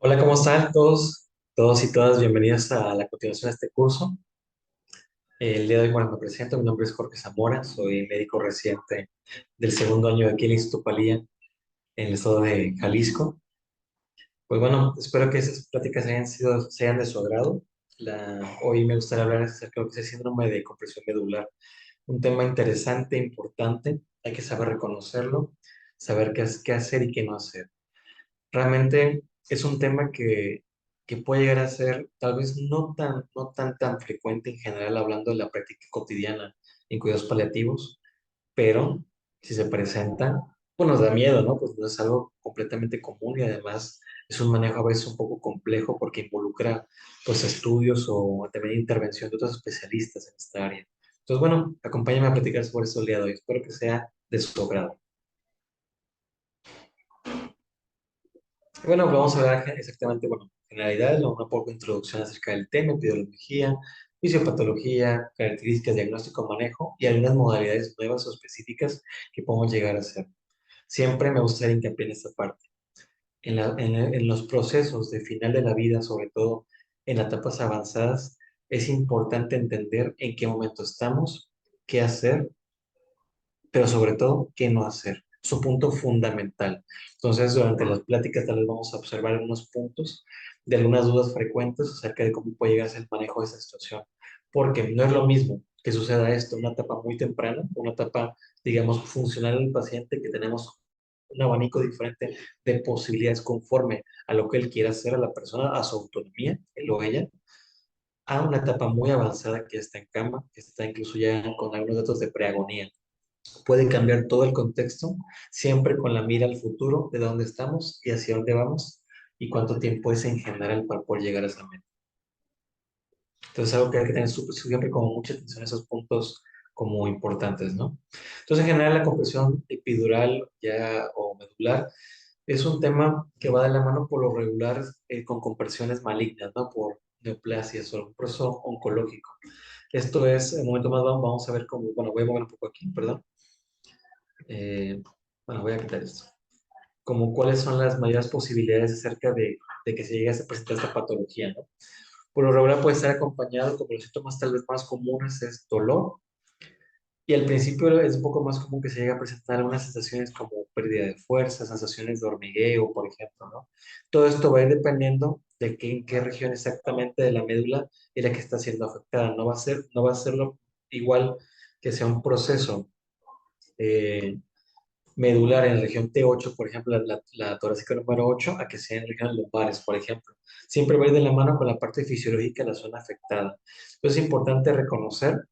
Hola, ¿cómo están todos y todas? Bienvenidos a la continuación de este curso. El día de hoy, bueno, me presento, mi nombre es Jorge Zamora, soy médico residente del segundo año de aquí en el Instituto Palía, en el estado de Jalisco. Pues bueno, espero que esas pláticas sean de su agrado. Hoy me gustaría hablar acerca de lo que es el síndrome de compresión medular, un tema interesante, importante, hay que saber reconocerlo, saber qué hacer y qué no hacer. Realmente es un tema que puede llegar a ser tal vez no tan frecuente en general hablando de la práctica cotidiana en cuidados paliativos, pero si se presenta, pues nos da miedo, ¿no? Pues no es algo completamente común y además es un manejo a veces un poco complejo porque involucra pues estudios o también intervención de otros especialistas en esta área. Entonces, bueno, acompáñame a platicar sobre eso el día de hoy. Espero que sea de su agrado. Bueno, vamos a hablar exactamente, bueno, generalidades, una poco introducción acerca del tema, epidemiología, fisiopatología, características, diagnóstico, manejo y algunas modalidades nuevas o específicas que podemos llegar a hacer. Siempre me gusta hacer hincapié en esta parte. En los procesos de final de la vida, sobre todo en etapas avanzadas, es importante entender en qué momento estamos, qué hacer, pero sobre todo, qué no hacer. Es un punto fundamental. Entonces, durante las pláticas tal vez vamos a observar algunos puntos de algunas dudas frecuentes acerca de cómo puede llegar a ser el manejo de esa situación. Porque no es lo mismo que suceda esto en una etapa muy temprana, una etapa, digamos, funcional del paciente, que tenemos un abanico diferente de posibilidades conforme a lo que él quiera hacer a la persona, a su autonomía, él o ella, a una etapa muy avanzada que está en cama, que está incluso ya con algunos datos de preagonía. Puede cambiar todo el contexto, siempre con la mira al futuro, de dónde estamos y hacia dónde vamos y cuánto tiempo es en general para poder llegar a esa meta. Entonces, algo que hay que tener siempre como mucha atención a esos puntos como importantes, ¿no? Entonces, en general, la compresión epidural ya o medular es un tema que va de la mano por lo regular con compresiones malignas, ¿no? Por neoplasias o un proceso oncológico. Esto es, en un momento más vamos a ver cómo, bueno, voy a mover un poco aquí, perdón. Eh, bueno, voy a quitar esto. Como cuáles son las mayores posibilidades acerca de que se llegue a presentar esta patología, ¿no? Por lo regular puede estar acompañado, como los síntomas tal vez más comunes, es dolor, y al principio es un poco más común que se llegue a presentar algunas sensaciones como pérdida de fuerza, sensaciones de hormigueo, por ejemplo, ¿no? Todo esto va a ir dependiendo de en qué región exactamente de la médula es la que está siendo afectada. No va a serlo igual que sea un proceso eh, medular en la región T8, por ejemplo, la torácica número 8, a que sea en regiones lumbares, por ejemplo. Siempre va a ir de la mano con la parte fisiológica de la zona afectada. Entonces es importante reconocer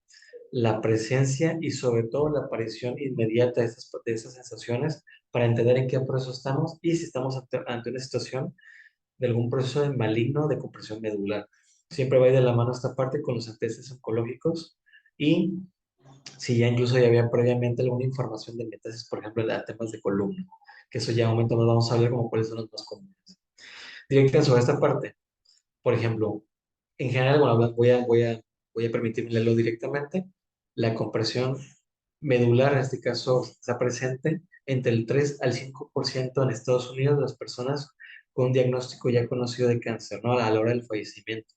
la presencia y sobre todo la aparición inmediata de esas sensaciones para entender en qué proceso estamos y si estamos ante una situación de algún proceso de maligno de compresión medular. Siempre va a ir de la mano esta parte con los antecedentes oncológicos y si ya incluso ya había previamente alguna información de metástasis, por ejemplo, de temas de columna, que eso ya en un momento más vamos a ver como cuáles son los más comunes. Directo sobre esta parte, por ejemplo, en general, bueno, voy a permitirme leerlo directamente. La compresión medular, en este caso, está presente entre el 3 al 5% en Estados Unidos de las personas con un diagnóstico ya conocido de cáncer, ¿no? A la hora del fallecimiento,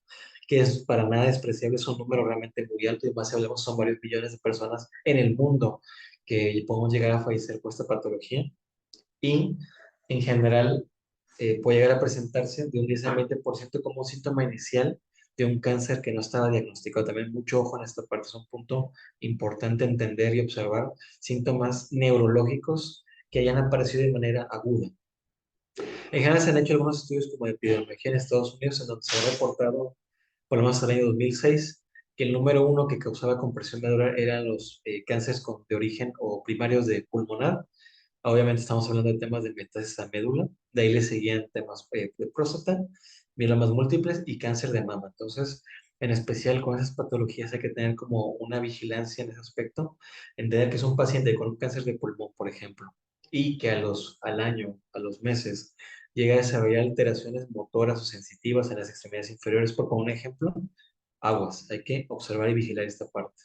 que es para nada despreciable, es un número realmente muy alto y más si hablamos, son varios millones de personas en el mundo que podemos llegar a fallecer por esta patología y en general puede llegar a presentarse de un 10 al 20% como síntoma inicial de un cáncer que no estaba diagnosticado. También mucho ojo en esta parte, es un punto importante entender y observar síntomas neurológicos que hayan aparecido de manera aguda. En general se han hecho algunos estudios como de epidemiología en Estados Unidos en donde se ha reportado, por lo menos hasta el año 2006, que el número uno que causaba compresión medular eran los cánceres de origen o primarios de pulmonar. Obviamente estamos hablando de temas de metástasis a médula, de ahí le seguían temas de próstata, mielomas múltiples y cáncer de mama. Entonces, en especial con esas patologías hay que tener como una vigilancia en ese aspecto, entender que es un paciente con un cáncer de pulmón, por ejemplo, y que al año, a los meses, llega a desarrollar alteraciones motoras o sensitivas en las extremidades inferiores, por poner un ejemplo, aguas, hay que observar y vigilar esta parte.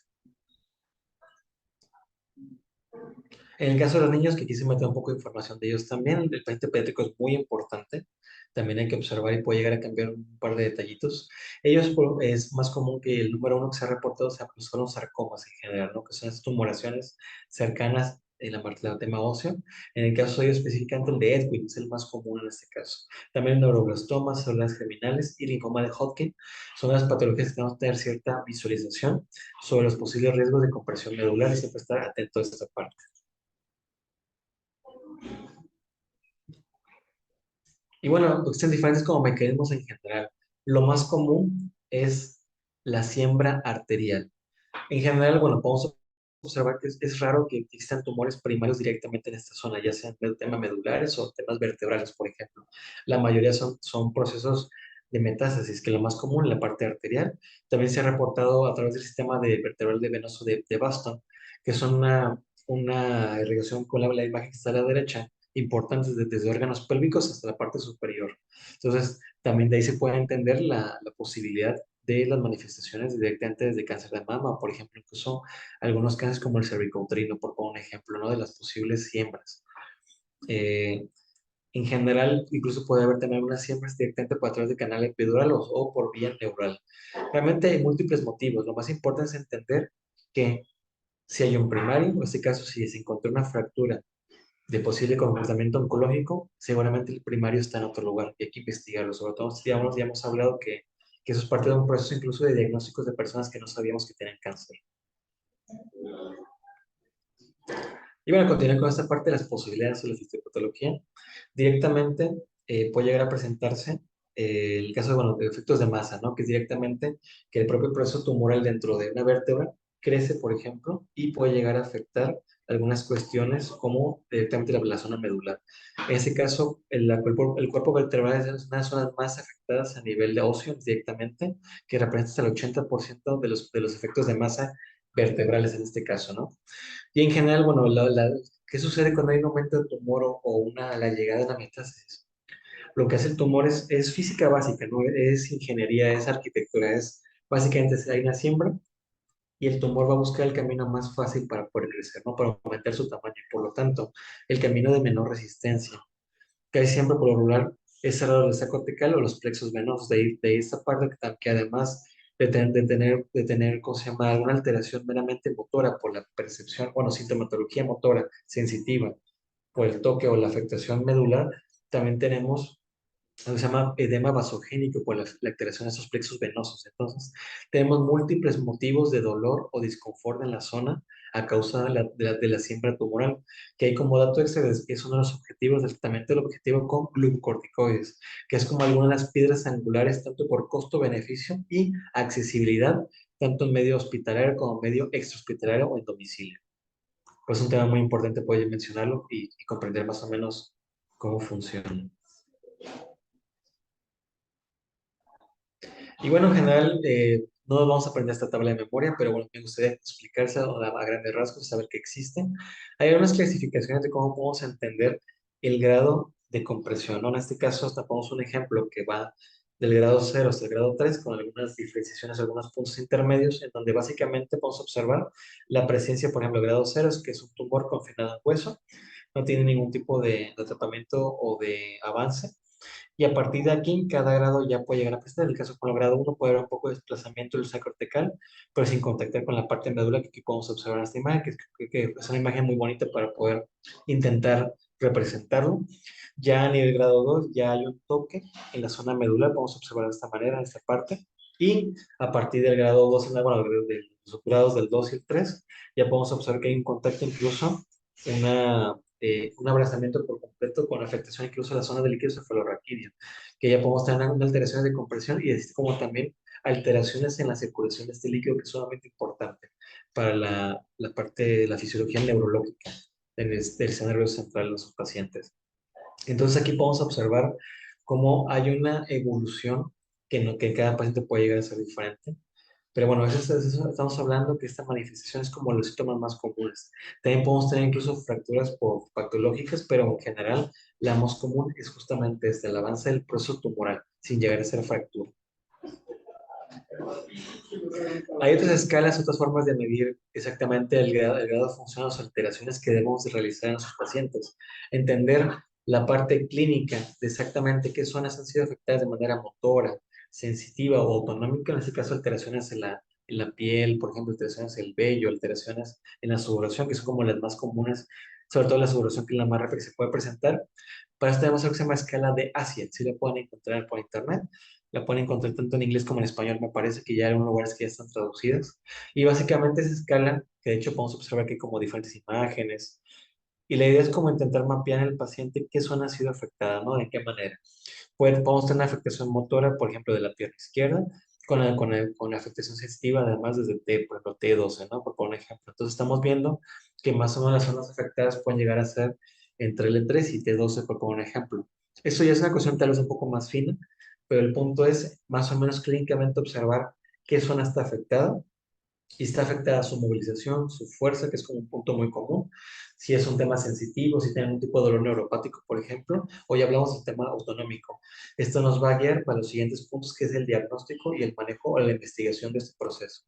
En el caso de los niños, que quise meter un poco de información de ellos también, el paciente pediátrico es muy importante. También hay que observar y puede llegar a cambiar un par de detallitos. Es más común que el número uno que se ha reportado sea, pues, son los sarcomas en general, ¿no? Que son estas tumoraciones cercanas en la parte del tema óseo. En el caso de ellos, específicamente el de Edwin, es el más común en este caso. También el neuroblastomas, células germinales y linfoma de Hodgkin son las patologías que tenemos que tener cierta visualización sobre los posibles riesgos de compresión medular y siempre estar atento a esta parte. Y bueno, existen diferentes como mecanismos en general. Lo más común es la siembra arterial. En general, bueno, podemos observar que es raro que existan tumores primarios directamente en esta zona, ya sean temas medulares o temas vertebrales, por ejemplo. La mayoría son procesos de metástasis, que lo más común en la parte arterial. También se ha reportado a través del sistema de vertebral de venoso de Baston, que son una irrigación con la imagen que está a la derecha, importantes desde órganos pélvicos hasta la parte superior. Entonces, también de ahí se puede entender la posibilidad de las manifestaciones directamente desde cáncer de mama, por ejemplo, incluso algunos cánceres como el cervicouterino, por poner un ejemplo, ¿no? De las posibles siembras. Eh, en general, incluso puede haber también unas siembras directamente por a través del canal epidural o por vía neural. Realmente hay múltiples motivos. Lo más importante es entender que si hay un primario, en este caso, si se encontró una fractura de posible comportamiento oncológico, seguramente el primario está en otro lugar y hay que investigarlo. Sobre todo, ya hemos hablado que eso es parte de un proceso incluso de diagnósticos de personas que no sabíamos que tenían cáncer. Y bueno, continuar con esta parte de las posibilidades de la fisiopatología. Directamente puede llegar a presentarse el caso de, bueno, de efectos de masa, ¿no? Que es directamente que el propio proceso tumoral dentro de una vértebra crece, por ejemplo, y puede llegar a afectar algunas cuestiones como directamente la zona medular. En ese caso, el cuerpo vertebral es una de las zonas más afectadas a nivel de óseo directamente, que representa hasta el 80% de los efectos de masa vertebrales en este caso, ¿no? Y en general, bueno, ¿qué sucede cuando hay un aumento de tumor la llegada de la metástasis? Lo que hace el tumor es física básica, ¿no? Es ingeniería, es arquitectura, es básicamente hay una siembra y el tumor va a buscar el camino más fácil para poder crecer, ¿no? Para aumentar su tamaño y por lo tanto, el camino de menor resistencia que hay siempre por lo regular es el lado del saco cortical o los plexos venosos, de esta parte que además de tener, ¿cómo se llama?, alguna alteración meramente motora por la percepción, bueno, sintomatología motora sensitiva por el toque o la afectación medular, también tenemos lo que se llama edema vasogénico por la alteración de esos plexos venosos. Entonces, tenemos múltiples motivos de dolor o disconfort en la zona a causa de la siembra tumoral, que hay como dato extra, es uno de los objetivos del tratamiento, el objetivo con glucocorticoides, que es como algunas de las piedras angulares, tanto por costo-beneficio y accesibilidad, tanto en medio hospitalario como medio extrahospitalario o en domicilio. Pues es un tema muy importante, puede mencionarlo y comprender más o menos cómo funciona. Y bueno, en general, no nos vamos a aprender esta tabla de memoria, pero bueno, me gustaría explicarse a grandes rasgos, saber que existen. Hay algunas clasificaciones de cómo podemos entender el grado de compresión, ¿no? En este caso, hasta ponemos un ejemplo que va del grado 0 hasta el grado 3 con algunas diferenciaciones, algunos puntos intermedios, en donde básicamente podemos observar la presencia, por ejemplo, el grado 0 es que es un tumor confinado en hueso, no tiene ningún tipo de tratamiento o de avance y a partir de aquí, cada grado ya puede llegar a presentar. En el caso con el grado uno puede haber un poco de desplazamiento del sacrocortical, pero sin contactar con la parte medular que aquí podemos observar en esta imagen, que es una imagen muy bonita para poder intentar representarlo. Ya a nivel grado 2 ya hay un toque en la zona medular, podemos observar de esta manera, en esta parte. Y a partir del grado 2, bueno, de los grados del 2 y el 3, ya podemos observar que hay un contacto incluso, un abrazamiento por completo con afectación incluso a la zona del líquido cefalorraquídeo, que ya podemos tener una alteración de compresión y así como también alteraciones en la circulación de este líquido que es sumamente importante para la parte de la fisiología neurológica del sistema nervioso central de los pacientes. Entonces aquí podemos observar cómo hay una evolución que cada paciente puede llegar a ser diferente. Pero bueno, eso estamos hablando que esta manifestación es como los síntomas más comunes. También podemos tener incluso fracturas patológicas, pero en general la más común es justamente desde el avance del proceso tumoral, sin llegar a ser fractura. Hay otras escalas, otras formas de medir exactamente el grado de función o las alteraciones que debemos de realizar en sus pacientes. Entender la parte clínica de exactamente qué zonas han sido afectadas de manera motora, sensitiva o autonómica, en este caso alteraciones en la piel, por ejemplo, alteraciones en el vello, alteraciones en la sudoración, que son como las más comunes, sobre todo la sudoración que es la más rápida que se puede presentar. Para esto tenemos algo que se llama escala de Asiet, si la pueden encontrar por internet. La pueden encontrar tanto en inglés como en español, me parece que ya hay lugares que ya están traducidas. Y básicamente esa escala, que de hecho podemos observar que hay como diferentes imágenes, y la idea es como intentar mapear en el paciente qué zona ha sido afectada, ¿no? De qué manera. Podemos tener una afectación motora, por ejemplo, de la pierna izquierda, con la afectación sensitiva, además desde T, por ejemplo, T12, ¿no? Por poner un ejemplo. Entonces estamos viendo que más o menos las zonas afectadas pueden llegar a ser entre L3 y T12, por poner un ejemplo. Eso ya es una cuestión tal vez un poco más fina, pero el punto es más o menos clínicamente observar qué zona está afectada y está afectada su movilización, su fuerza, que es como un punto muy común, si es un tema sensitivo, si tiene un tipo de dolor neuropático, por ejemplo. Hoy hablamos del tema autonómico. Esto nos va a guiar para los siguientes puntos, que es el diagnóstico y el manejo o la investigación de este proceso.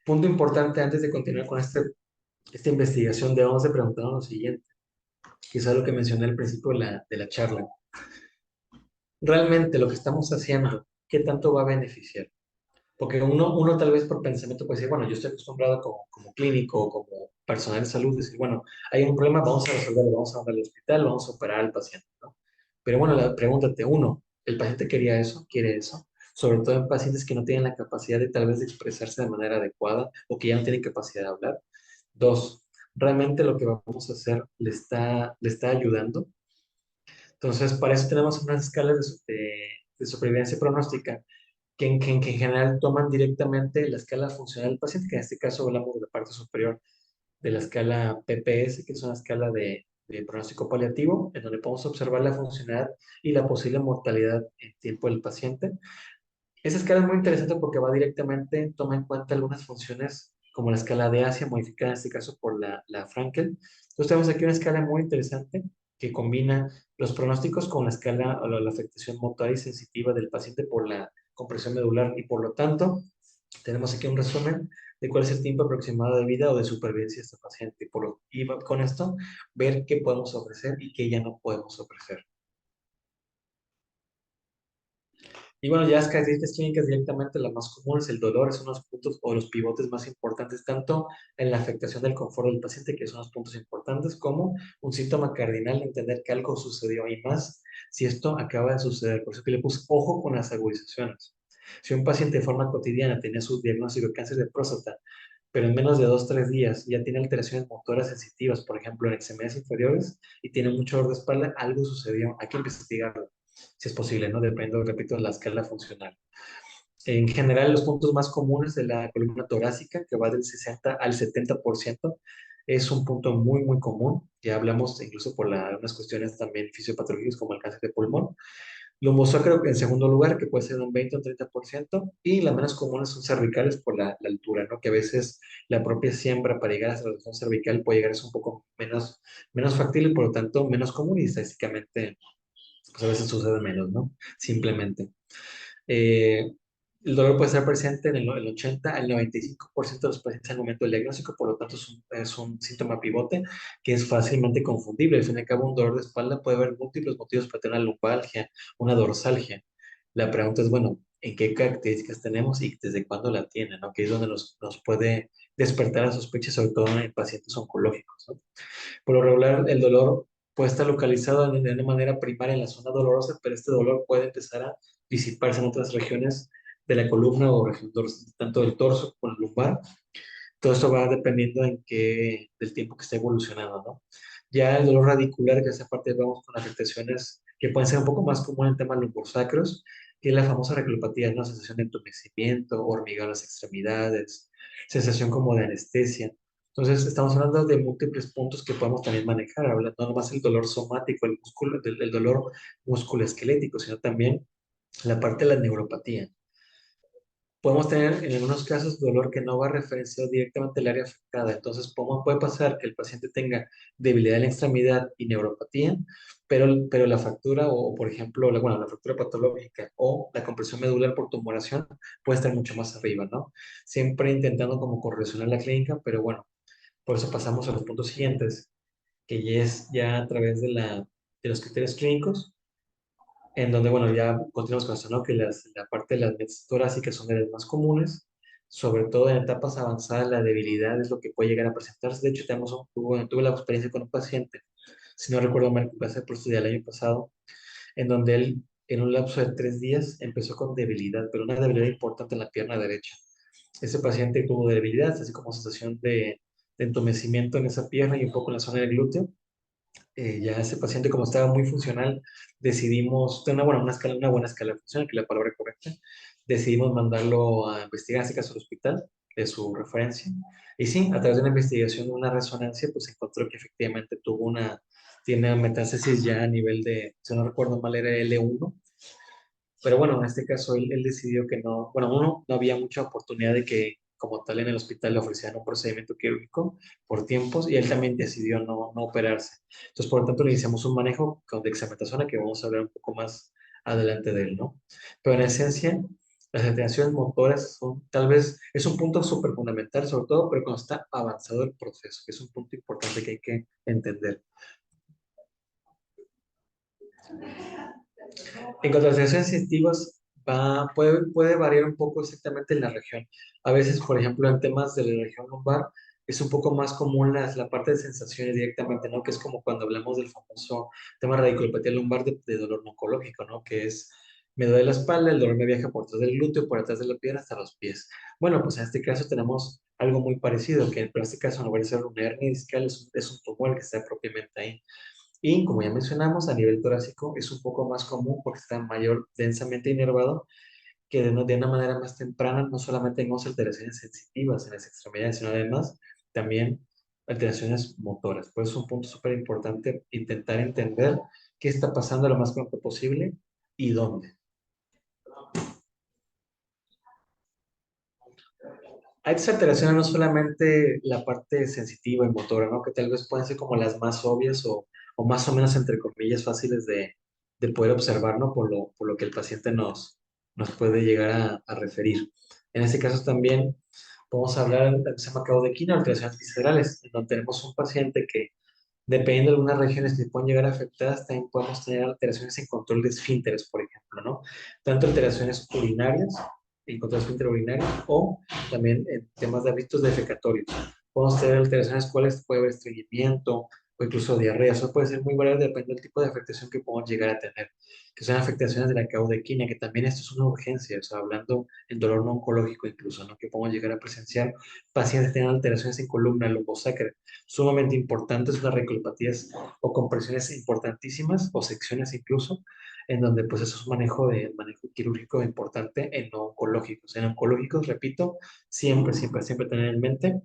Punto importante antes de continuar con esta investigación, debemos de preguntarnos lo siguiente, que es algo que mencioné al principio de la charla. Realmente lo que estamos haciendo, ¿qué tanto va a beneficiar? Porque uno tal vez por pensamiento puede decir, bueno, yo estoy acostumbrado como clínico, como personal de salud, decir, bueno, hay un problema, vamos a resolverlo, vamos a mandar al hospital, vamos a operar al paciente, ¿no? Pero bueno, pregúntate, uno, ¿el paciente quería eso? ¿Quiere eso? Sobre todo en pacientes que no tienen la capacidad de tal vez de expresarse de manera adecuada o que ya no tienen capacidad de hablar. Dos, ¿realmente lo que vamos a hacer le está ayudando? Entonces, para eso tenemos unas escalas de supervivencia pronóstica que en general toman directamente la escala funcional del paciente, que en este caso hablamos de la parte superior de la escala PPS, que es una escala de pronóstico paliativo, en donde podemos observar la funcionalidad y la posible mortalidad en tiempo del paciente. Esa escala es muy interesante porque va directamente, toma en cuenta algunas funciones como la escala de Asia, modificada en este caso por la Frankel. Entonces tenemos aquí una escala muy interesante que combina los pronósticos con la escala o la afectación motora y sensitiva del paciente por la compresión medular y por lo tanto tenemos aquí un resumen de cuál es el tiempo aproximado de vida o de supervivencia de este paciente y con esto ver qué podemos ofrecer y qué ya no podemos ofrecer. Y bueno, ya las características clínicas directamente, la más común es el dolor, son los puntos o los pivotes más importantes, tanto en la afectación del confort del paciente, que son los puntos importantes, como un síntoma cardinal de entender que algo sucedió y más si esto acaba de suceder. Por eso que le puse ojo con las agudizaciones. Si un paciente de forma cotidiana tenía su diagnóstico de cáncer de próstata, pero en menos de 2 o 3 días ya tiene alteraciones motoras sensitivas, por ejemplo, en extremidades inferiores, y tiene mucho dolor de espalda, algo sucedió, hay que investigarlo si es posible, ¿no? Depende, repito, de la escala funcional. En general, los puntos más comunes de la columna torácica, que va del 60 al 70%, es un punto muy, muy común. Ya hablamos incluso por unas cuestiones también fisiopatológicas como el cáncer de pulmón. Lumbosacro en segundo lugar, que puede ser de un 20 o 30%, y las menos comunes son cervicales por la altura, ¿no? Que a veces la propia siembra para llegar a esa región cervical puede llegar a ser un poco menos factible y por lo tanto menos común y estadísticamente pues a veces sucede menos, ¿no? Simplemente. Eh, el dolor puede estar presente en el 80 al 95% de los pacientes al momento del diagnóstico, por lo tanto es un síntoma pivote que es fácilmente confundible. Al fin y al cabo, un dolor de espalda puede haber múltiples motivos para tener una lumbalgia, una dorsalgia. La pregunta es, bueno, ¿en qué características tenemos y desde cuándo la tienen? ¿No? Que es donde nos puede despertar la sospecha, sobre todo en pacientes oncológicos, ¿no? Por lo regular, el dolor puede estar localizado de una manera primaria en la zona dolorosa, pero este dolor puede empezar a disiparse en otras regiones de la columna o región tanto del torso como el lumbar. Todo esto va dependiendo del tiempo que esté evolucionando, ¿no? Ya el dolor radicular, que esa parte vamos con afectaciones que pueden ser un poco más comunes en temas lumbosacros, que es la famosa reculopatía, ¿no? Sensación de entumecimiento, hormigueo en las extremidades, sensación como de anestesia. Entonces, estamos hablando de múltiples puntos que podemos también manejar, hablando no nomás el dolor somático, el dolor musculoesquelético, sino también la parte de la neuropatía. Podemos tener en algunos casos dolor que no va referenciado directamente al área afectada. Entonces, puede pasar que el paciente tenga debilidad en la extremidad y neuropatía, pero la fractura o, por ejemplo, la fractura patológica o la compresión medular por tumoración puede estar mucho más arriba, ¿no? Siempre intentando como correlacionar la clínica, pero bueno, por eso pasamos a los puntos siguientes, que ya es ya a través de los criterios clínicos en donde, bueno, ya continuamos con esto, ¿no? Que la parte de las metas torácicas son de las más comunes, sobre todo en etapas avanzadas, la debilidad es lo que puede llegar a presentarse. De hecho, tuve la experiencia con un paciente, si no recuerdo mal, que pasé por esto del año pasado, en donde él, en un lapso de 3 días, empezó con debilidad, pero una debilidad importante en la pierna derecha. Ese paciente tuvo debilidad, así como sensación de entumecimiento en esa pierna y un poco en la zona del glúteo. Ya ese paciente, como estaba muy funcional, decidimos, tener una buena escala funcional, que es la palabra correcta, decidimos mandarlo a investigar, en este caso al hospital, de su referencia. Y sí, a través de una investigación, una resonancia, pues se encontró que efectivamente tiene metástasis ya a nivel de, si no recuerdo mal, era L1, pero bueno, en este caso él decidió que no, bueno, uno, no había mucha oportunidad de que como tal en el hospital le ofrecieran un procedimiento quirúrgico por tiempos y él también decidió no operarse. Entonces, por lo tanto, le iniciamos un manejo con dexametasona que vamos a hablar un poco más adelante de él, ¿no? Pero en esencia, las alteraciones motoras son, tal vez, es un punto súper fundamental, sobre todo, pero cuando está avanzado el proceso, que es un punto importante que hay que entender. En cuanto a las sensaciones sensitivas, puede variar un poco exactamente en la región. A veces, por ejemplo, en temas de la región lumbar, es un poco más común la parte de sensaciones directamente, ¿no? Que es como cuando hablamos del famoso tema de radiculopatía lumbar de dolor no oncológico, ¿no? Que es, me duele la espalda, el dolor me viaja por atrás del glúteo, por atrás de la pierna hasta los pies. Bueno, pues en este caso tenemos algo muy parecido, que en este caso no va a ser una hernia discal, es un tumor que está propiamente ahí. Y como ya mencionamos, a nivel torácico es un poco más común porque está mayor, densamente inervado, que de una manera más temprana no solamente tenemos alteraciones sensitivas en las extremidades, sino además también alteraciones motoras. Por eso es un punto súper importante intentar entender qué está pasando lo más pronto posible y dónde. Hay alteraciones no solamente la parte sensitiva y motora, ¿no? Que tal vez pueden ser como las más obvias o más o menos, entre comillas, fáciles de poder observar, ¿no? Por lo que el paciente nos puede llegar a referir. En este caso también podemos hablar de lo que se llama caudequina, alteraciones viscerales, en donde tenemos un paciente que, dependiendo de algunas regiones que pueden llegar afectadas, también podemos tener alteraciones en control de esfínteres, por ejemplo, ¿no? Tanto alteraciones urinarias, en control de esfínter urinario, o también en temas de hábitos defecatorios. Podemos tener alteraciones cuales puede haber estreñimiento o incluso diarrea. Eso puede ser muy variable dependiendo del tipo de afectación que podamos llegar a tener, que son afectaciones de la caudequina, que también esto es una urgencia, o sea, hablando en dolor no oncológico incluso, ¿no? Que podemos llegar a presenciar pacientes que tengan alteraciones en columna lumbosacra, sumamente importantes, unas radiculopatías o compresiones importantísimas o secciones incluso, en donde pues eso es manejo quirúrgico importante en no oncológicos. En oncológicos, repito, siempre tener en mente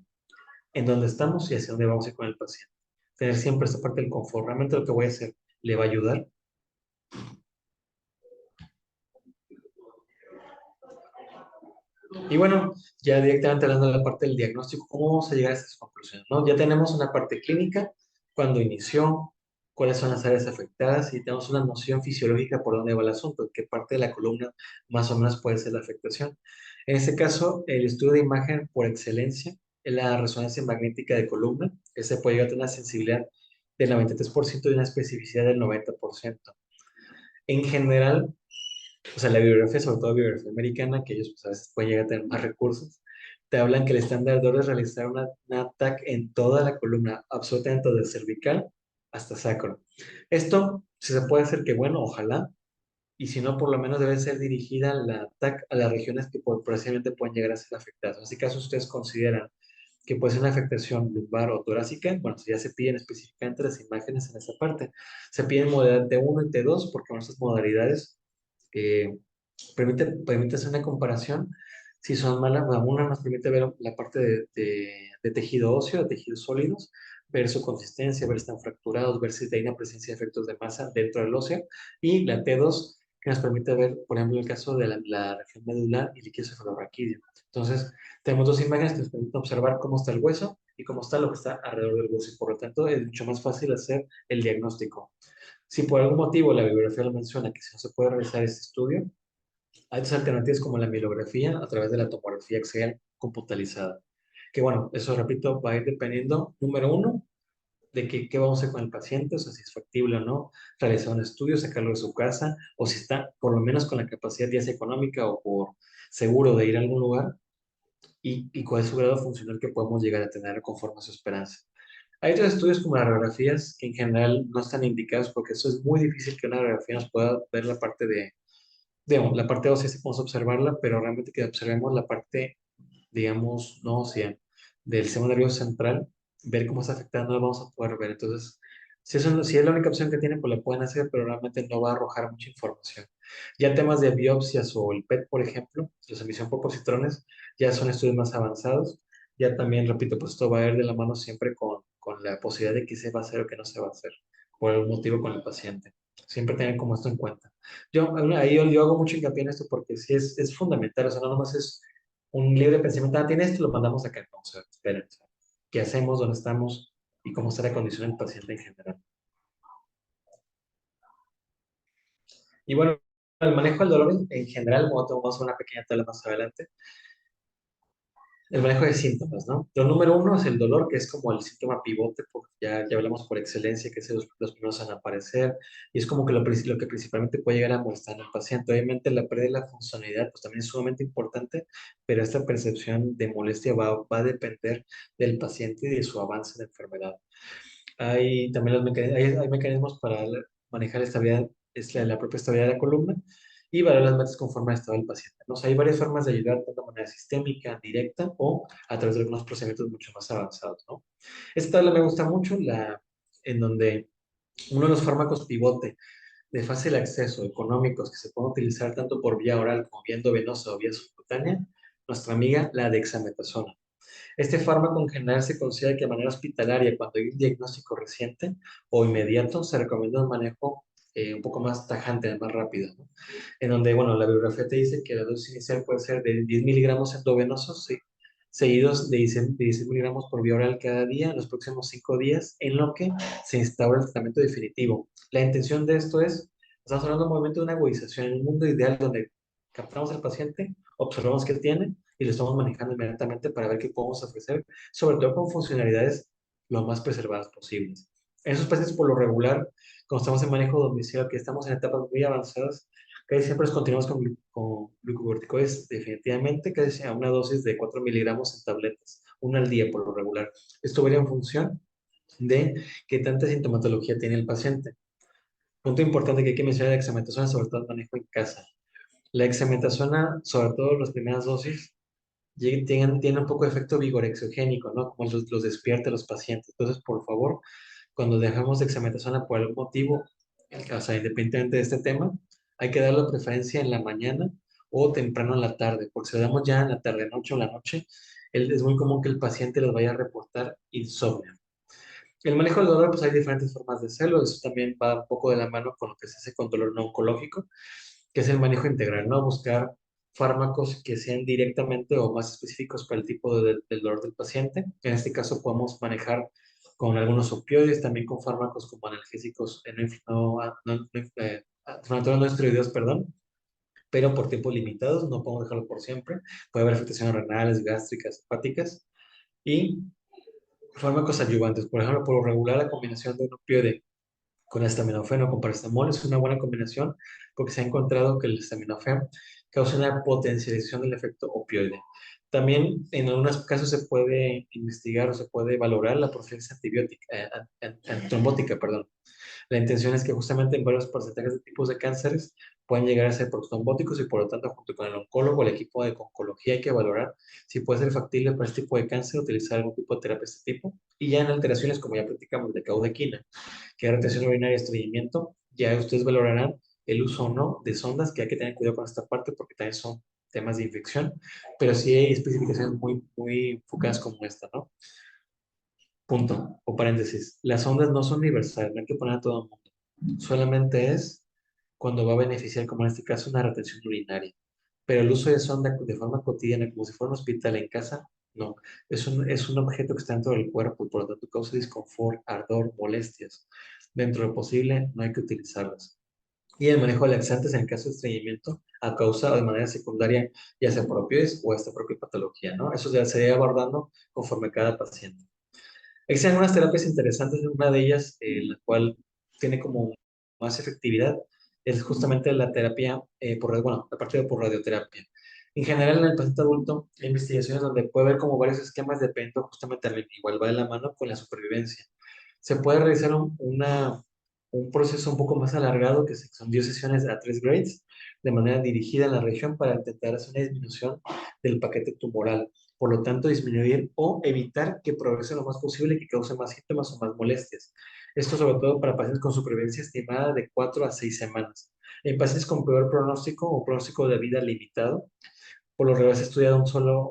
en dónde estamos y hacia dónde vamos a ir con el paciente. Tener siempre esta parte del confort. Realmente lo que voy a hacer le va a ayudar. Y bueno, ya directamente hablando de la parte del diagnóstico, ¿cómo vamos a llegar a esas conclusiones? ¿No? Ya tenemos una parte clínica, cuándo inició, cuáles son las áreas afectadas y tenemos una noción fisiológica por dónde va el asunto, qué parte de la columna más o menos puede ser la afectación. En este caso, el estudio de imagen por excelencia es la resonancia magnética de columna. Ese puede llegar a tener una sensibilidad del 93% y una especificidad del 90%. En general, o sea, la bibliografía, sobre todo la bibliografía americana, que ellos pues, a veces pueden llegar a tener más recursos, te hablan que el estándar de oro es realizar una TAC en toda la columna, absolutamente desde cervical hasta sacro. Esto, si se puede hacer, que bueno, ojalá, y si no, por lo menos debe ser dirigida la TAC a las regiones que precisamente pueden llegar a ser afectadas. En este caso, ustedes consideran que puede ser una afectación lumbar o torácica, bueno, si ya se piden específicamente las imágenes en esa parte. Se piden modalidad T1 y T2 porque con estas modalidades eh, permite hacer una comparación. Si son malas, bueno, una nos permite ver la parte de tejido óseo, de tejidos sólidos, ver su consistencia, ver si están fracturados, ver si hay una presencia de efectos de masa dentro del óseo. Y la T2 que nos permite ver, por ejemplo, el caso de la región medular y líquido cefalorraquídeo. Entonces, tenemos dos imágenes que nos permiten observar cómo está el hueso y cómo está lo que está alrededor del hueso, y por lo tanto es mucho más fácil hacer el diagnóstico. Si por algún motivo la bibliografía lo menciona que si no se puede realizar este estudio, hay otras alternativas como la mielografía a través de la tomografía axial computalizada. Que bueno, eso repito, va a ir dependiendo, número uno, de qué vamos a hacer con el paciente, o sea, si es factible o no, realizar un estudio, sacarlo de su casa, o si está por lo menos con la capacidad ya sea económica o por seguro de ir a algún lugar, y cuál es su grado funcional que podemos llegar a tener conforme a su esperanza. Hay otros estudios como las radiografías que en general no están indicados porque eso es muy difícil que una radiografía nos pueda ver la parte de la parte ósea sí podemos observarla, pero realmente que observemos la parte, digamos, no ósea, del sistema nervioso central, ver cómo está afectando, no lo vamos a poder ver. Entonces, si es la única opción que tienen, pues la pueden hacer, pero realmente no va a arrojar mucha información. Ya temas de biopsias o el PET, por ejemplo, la emisión por positrones, ya son estudios más avanzados. Ya también, repito, pues esto va a ir de la mano siempre con la posibilidad de que se va a hacer o que no se va a hacer, por algún motivo con el paciente. Siempre tener como esto en cuenta. Yo hago mucho hincapié en esto porque sí es fundamental, o sea, no nomás es un libre pensamiento, tiene esto, lo mandamos acá. No, o sea, esperen, o sea, qué hacemos, dónde estamos y cómo está la condición del paciente en general. Y bueno, el manejo del dolor en general, como vamos a hacer una pequeña tabla más adelante, el manejo de síntomas, ¿no? Lo número uno es el dolor, que es como el síntoma pivote, porque ya hablamos por excelencia, que es los primeros en aparecer, y es como que lo que principalmente puede llegar a molestar al paciente. Obviamente la pérdida de la funcionalidad pues también es sumamente importante, pero esta percepción de molestia va a depender del paciente y de su avance de enfermedad. Hay también hay mecanismos para manejar la estabilidad, la propia estabilidad de la columna y valorar las metas conforme al estado del paciente, ¿no? O sea, hay varias formas de ayudar, tanto de manera sistémica, directa o a través de algunos procedimientos mucho más avanzados, ¿no? Esta tabla me gusta mucho, en donde uno de los fármacos pivote de fácil acceso, económicos, que se pueden utilizar tanto por vía oral como vía endovenosa o vía subcutánea, nuestra amiga la dexametasona. Este fármaco en general se considera que de manera hospitalaria, cuando hay un diagnóstico reciente o inmediato, se recomienda un manejo un poco más tajante, más rápido, ¿no? En donde, bueno, la bibliografía te dice que la dosis inicial puede ser de 10 miligramos endovenosos, ¿sí? Seguidos de 16 miligramos por vía oral cada día, en los próximos 5 días, en lo que se instaura el tratamiento definitivo. La intención de esto es, estamos hablando de un momento de una agudización en un mundo ideal donde captamos al paciente, observamos qué tiene y lo estamos manejando inmediatamente para ver qué podemos ofrecer, sobre todo con funcionalidades lo más preservadas posibles. En esos pacientes, por lo regular, cuando estamos en manejo domiciliario, que estamos en etapas muy avanzadas, casi siempre continuamos con glucocorticoides definitivamente, casi a una dosis de 4 miligramos en tabletas, una al día por lo regular. Esto varía en función de qué tanta sintomatología tiene el paciente. Punto importante que hay que mencionar la dexametasona, sobre todo el manejo en casa. La dexametasona, sobre todo en las primeras dosis, tienen un poco de efecto vigorexogénico, ¿no? Como los despierta a los pacientes. Entonces, por favor, cuando dejamos dexametasona por algún motivo, o sea, independientemente de este tema, hay que darle preferencia en la mañana o temprano en la tarde, porque si lo damos ya en la tarde, noche o la noche, es muy común que el paciente les vaya a reportar insomnio. El manejo del dolor, pues hay diferentes formas de hacerlo, eso también va un poco de la mano con lo que se hace con dolor no oncológico, que es el manejo integral, ¿no? Buscar fármacos que sean directamente o más específicos para el tipo del dolor del paciente. En este caso podemos manejar con algunos opioides, también con fármacos como analgésicos antiinflamatorios no esteroideos, perdón, pero por tiempos limitados, no podemos dejarlo por siempre. Puede haber afectaciones renales, gástricas, hepáticas y fármacos adyuvantes. Por ejemplo, por lo regular, la combinación de un opioide con acetaminofén o con paracetamol es una buena combinación porque se ha encontrado que el acetaminofén causa una potencialización del efecto opioide. También en algunos casos se puede investigar o se puede valorar la profilaxis antibiótica, trombótica, perdón. La intención es que justamente en varios porcentajes de tipos de cánceres pueden llegar a ser protrombóticos y por lo tanto junto con el oncólogo, el equipo de oncología hay que valorar si puede ser factible para este tipo de cáncer utilizar algún tipo de terapia de este tipo. Y ya en alteraciones, como ya platicamos, de caudequina, que es retención urinaria y estreñimiento, ya ustedes valorarán el uso o no de sondas, que hay que tener cuidado con esta parte porque también son temas de infección, pero sí hay especificaciones muy enfocadas como esta, ¿no? Punto, o paréntesis. Las ondas no son universales, no hay que poner a todo el mundo. Solamente es cuando va a beneficiar, como en este caso, una retención urinaria. Pero el uso de sonda de forma cotidiana, como si fuera un hospital en casa, no. Es un objeto que está dentro del cuerpo y por lo tanto causa disconfort, ardor, molestias. Dentro de lo posible, no hay que utilizarlas. Y el manejo de laxantes en el caso de estreñimiento a causa o de manera secundaria, ya sea por opioides o esta propia patología, ¿no? Eso ya se irá abordando conforme cada paciente. Existen algunas terapias interesantes, una de ellas, la cual tiene como más efectividad, es justamente la terapia bueno, la parte de por radioterapia. En general, en el paciente adulto, hay investigaciones donde puede haber como varios esquemas dependiendo justamente también, igual va de la mano con la supervivencia. Se puede realizar un proceso un poco más alargado, que son 10 sesiones a 3 grades, de manera dirigida en la región para intentar hacer una disminución del paquete tumoral. Por lo tanto, disminuir o evitar que progrese lo más posible y que cause más síntomas o más molestias. Esto sobre todo para pacientes con supervivencia estimada de 4 a 6 semanas. En pacientes con peor pronóstico o pronóstico de vida limitado, por lo regular se ha estudiado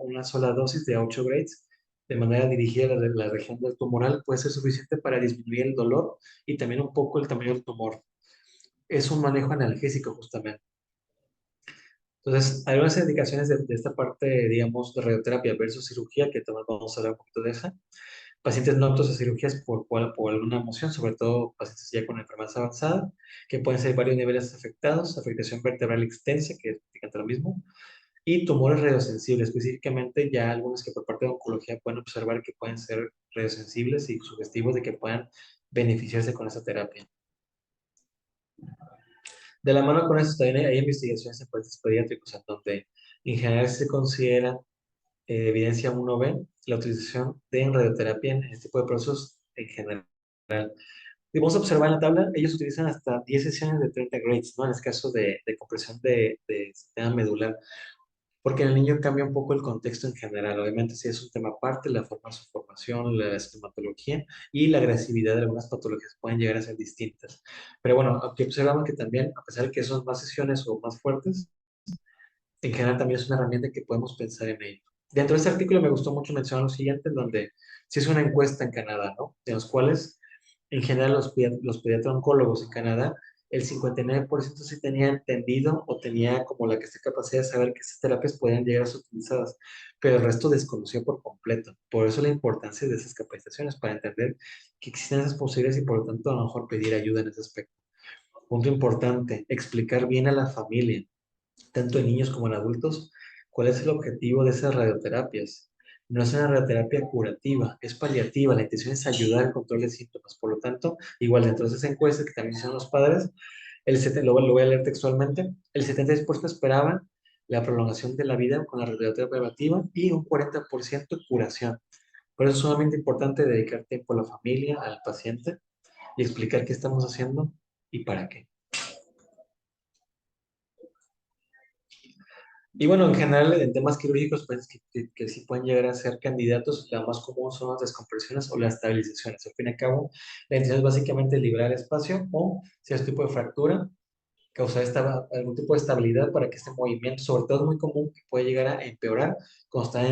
una sola dosis de 8 grades de manera dirigida a la región del tumoral, puede ser suficiente para disminuir el dolor y también un poco el tamaño del tumor. Es un manejo analgésico justamente. Entonces, hay algunas indicaciones de esta parte, digamos, de radioterapia versus cirugía, que también vamos a hablar un poquito de esa. Pacientes no aptos a cirugías por alguna emoción, sobre todo pacientes ya con enfermedad avanzada, que pueden ser varios niveles afectados, afectación vertebral extensa, que es prácticamente lo mismo, y tumores radiosensibles, específicamente ya algunos que por parte de oncología pueden observar que pueden ser radiosensibles y sugestivos de que puedan beneficiarse con esa terapia. De la mano con esto también hay investigaciones en pacientes pediátricos en donde en general se considera evidencia 1B la utilización de radioterapia en este tipo de procesos en general. Y vamos a observar en la tabla, ellos utilizan hasta 10 sesiones de 30 grades, ¿no? En el caso de compresión de sistema medular, porque en el niño cambia un poco el contexto en general. Obviamente, sí es un tema aparte, la forma de su formación, la estomatología y la agresividad de algunas patologías pueden llegar a ser distintas. Pero bueno, aquí observamos que también, a pesar de que son más sesiones o más fuertes, en general también es una herramienta que podemos pensar en ello. Dentro de este artículo me gustó mucho mencionar lo siguiente, en donde se hizo una encuesta en Canadá, ¿no? En los cuales, en general, los pediatra-oncólogos en Canadá, el 59% sí tenía entendido o tenía como la que esta capacidad de saber que esas terapias podían llegar a ser utilizadas, pero el resto desconocía por completo. Por eso la importancia de esas capacitaciones, para entender que existen esas posibilidades y por lo tanto a lo mejor pedir ayuda en ese aspecto. Punto importante, explicar bien a la familia tanto en niños como en adultos, cuál es el objetivo de esas radioterapias. No es una radioterapia curativa, es paliativa, la intención es ayudar al control de síntomas. Por lo tanto, igual dentro de esas encuestas que también hicieron los padres, lo voy a leer textualmente, el 76% esperaba la prolongación de la vida con la radioterapia preventiva y un 40% curación. Por eso es sumamente importante dedicar tiempo a la familia, al paciente y explicar qué estamos haciendo y para qué. Y bueno, en general, en temas quirúrgicos, pues que sí pueden llegar a ser candidatos, la más común son las descompresiones o las estabilizaciones. Al fin y al cabo, la intención es básicamente liberar espacio o, si es tipo de fractura, causar algún tipo de estabilidad para que este movimiento, sobre todo es muy común que puede llegar a empeorar cuando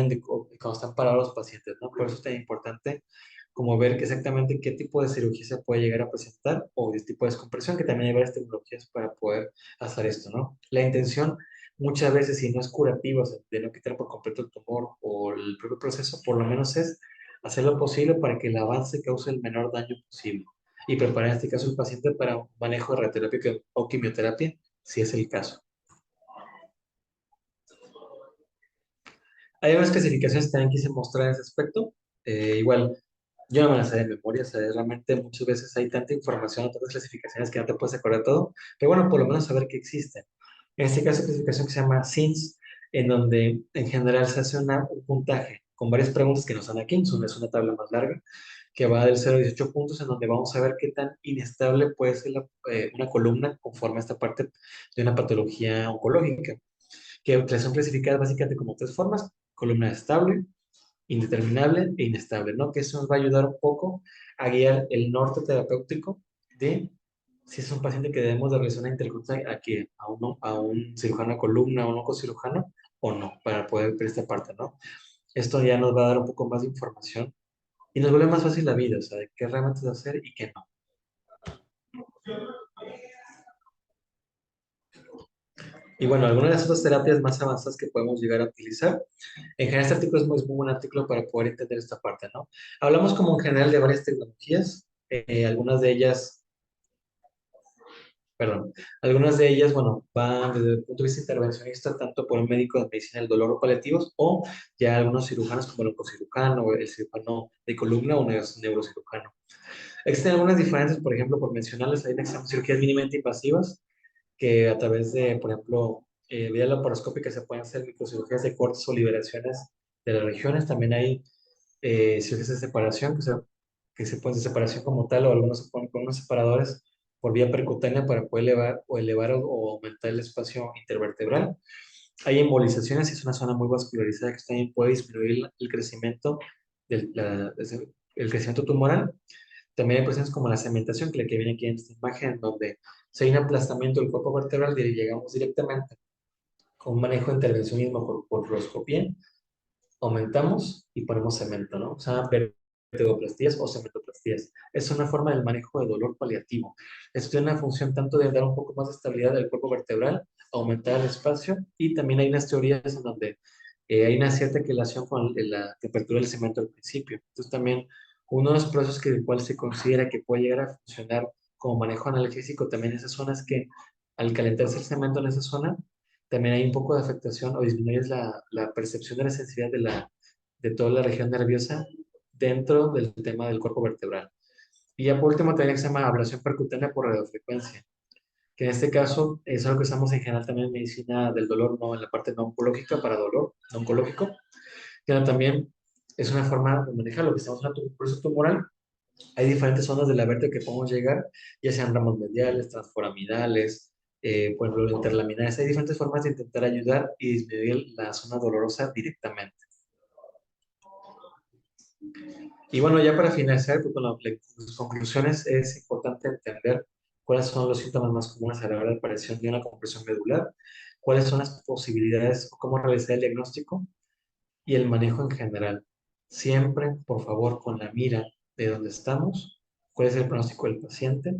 están parados los pacientes, ¿no? Por eso es tan importante como ver que exactamente qué tipo de cirugía se puede llegar a presentar o qué tipo de descompresión, que también hay varias tecnologías para poder hacer esto, ¿no? La intención muchas veces, si no es curativa, o sea, de no quitar por completo el tumor o el propio proceso, por lo menos es hacer lo posible para que el avance cause el menor daño posible y preparar en este caso el paciente para un manejo de radioterapia o quimioterapia, si es el caso. Hay unas especificaciones que también quise mostrar en ese aspecto. Igual, yo no me las sé de memoria, o sea, realmente muchas veces hay tanta información, tantas clasificaciones que no te puedes acordar todo, pero bueno, por lo menos saber que existen. En este caso, clasificación que se llama SINS, en donde en general se hace un puntaje con varias preguntas que nos dan aquí, es una tabla más larga, que va del 0 a 18 puntos, en donde vamos a ver qué tan inestable puede ser una columna conforme a esta parte de una patología oncológica, que son clasificadas básicamente como tres formas: columna estable, indeterminable e inestable, ¿no? Que eso nos va a ayudar un poco a guiar el norte terapéutico de si es un paciente que debemos de realizar una interconsulta a un cirujano de columna, a un oncocirujano, o no, para poder ver esta parte, ¿no? Esto ya nos va a dar un poco más de información y nos vuelve más fácil la vida, o sea, de qué realmente hacer y qué no. Y bueno, algunas de las otras terapias más avanzadas que podemos llegar a utilizar. En general, este artículo es muy buen artículo para poder entender esta parte, ¿no? Hablamos como en general de varias tecnologías, algunas de ellas, perdón, algunas de ellas, bueno, van desde el punto de vista intervencionista, tanto por un médico de medicina del dolor o paliativos, o ya algunos cirujanos como el oncocirujano, el cirujano de columna o un neurocirujano. Existen algunas diferencias, por ejemplo, por mencionarles, hay cirugías mínimamente invasivas, que a través de, por ejemplo, vía laparoscópica se pueden hacer microcirugías de cortes o liberaciones de las regiones. También hay cirugías de separación, que se pueden de separación como tal, o algunos se ponen con unos separadores por vía percutánea para poder elevar o aumentar el espacio intervertebral. Hay embolizaciones, es una zona muy vascularizada que también puede disminuir el crecimiento, el crecimiento tumoral. También hay cuestiones como la cementación, que la que viene aquí en esta imagen, donde si hay un aplastamiento del cuerpo vertebral, llegamos directamente con un manejo de intervencionismo por fluoroscopía, aumentamos y ponemos cemento, ¿no? O sea, vertebroplastías o cementoplastías. Es una forma del manejo de dolor paliativo. Esto tiene una función tanto de dar un poco más de estabilidad al cuerpo vertebral, aumentar el espacio, y también hay unas teorías en donde hay una cierta equilación con la temperatura del cemento al principio. Entonces también uno de los procesos que el cual se considera que puede llegar a funcionar como manejo analgésico también en esas zonas, que al calentarse el cemento en esa zona, también hay un poco de afectación o disminuyes la percepción de la sensibilidad de toda la región nerviosa dentro del tema del cuerpo vertebral. Y ya por último, también se llama ablación percutánea por radiofrecuencia, que en este caso es algo que usamos en general también en medicina del dolor, no en la parte no oncológica, para dolor no oncológico, que también es una forma de manejar lo que estamos en un proceso tumoral. Hay diferentes zonas de la vértebra que podemos llegar, ya sean ramos mediales, transforaminales, por ejemplo, interlaminares. Hay diferentes formas de intentar ayudar y disminuir la zona dolorosa directamente. Y bueno, ya para finalizar, pues, con las conclusiones, es importante entender cuáles son los síntomas más comunes a la hora de aparición de una compresión medular, cuáles son las posibilidades o cómo realizar el diagnóstico y el manejo en general. Siempre, por favor, con la mira de dónde estamos, cuál es el pronóstico del paciente,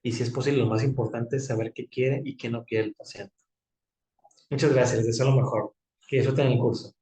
y si es posible, lo más importante es saber qué quiere y qué no quiere el paciente. Muchas gracias, les deseo lo mejor. Que disfruten el curso.